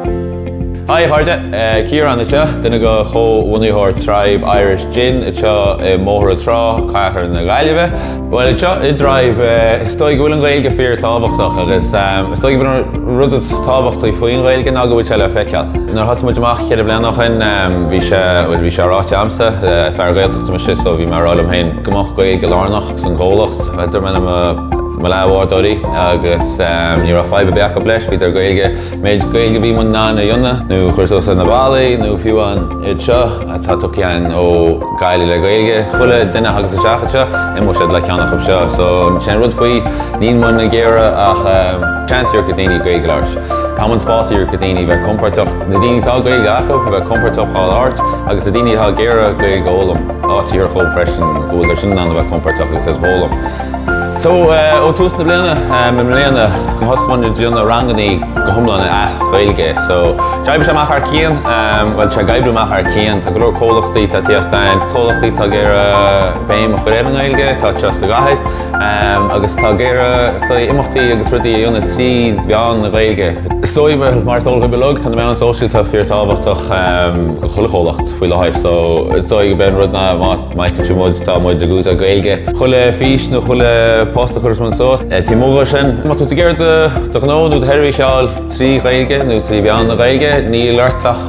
Hi, Harda. Kieran itcha, dyna go cho wuniho'r tribe Irish Gin, itcha mohra tra, cachar na Galway. Well, itcha, drive, stoi gwylyn gaelge ffyr tafachtach, agos stoi gwylyn rwydwyd tafachtach fwy'n gaelge nag wyt ala feccal. Na'r has mwyd mach ched y blaen ochan, fi eisiau rach amsa, fer gaeltach dim eisiau, so fi mar olam hain gymach gaelge larnach sy'n golacht. Dyr men am Malawa dori, agus ni ra five beach o blesh, fydd ar gaelge, meid gaelge fi mwyn na yna, nhw chwrsos yn y bali, nhw fiwan idsa, a ta tocian o gael le gaelge, chwle dyna hagas y siach itsa, imwysad le cianach ob sia, so sy'n rwyd fwy, ni'n mwyn na gera ach chance i'r gydini gaelge lars. Common spasi i'r gydini fe comportach, na dini ta gaelge acw, fe comportach chal art, agus na dini ta gera gaelge olam, ati i'r chob freshen, gwyl ar sy'n nan fe comportach agus as olam. So, o tŵs na blina, mlina, yn hosmon yw'n dyn o rangani gahumlan as gaelge. So, jai bys am achar cian, wel, sia gaiblu am achar cian, ta glor colachti ta tiachtain, colachti ta gera beim o chwred yn gaelge, ta just y gahid, agus ta gera, ta imachti agus ryddi yna tri bian na gaelge. Stoi mar solch y bilog, tan y mewn social ta ffyr tafachtach chwle cholacht fwy lahir. So, stoi ben rydna Michael Chimod ta mwyd y gwza gaelge. Chwle fish na chwle posta chwrs mwyn sos. Ti mwga sy'n, ma tu ti gerd dych no, nhw'n herfi sial tri gaelge, nhw'n tri bian na gaelge. Ni lartach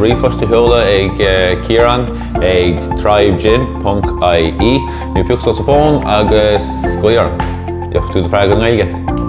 rifos ti hwla ag Kieran ag tribegin.ie. Ni piwch sos y ffôn agos gwyar. Iaf tu dy ffrag yn gaelge.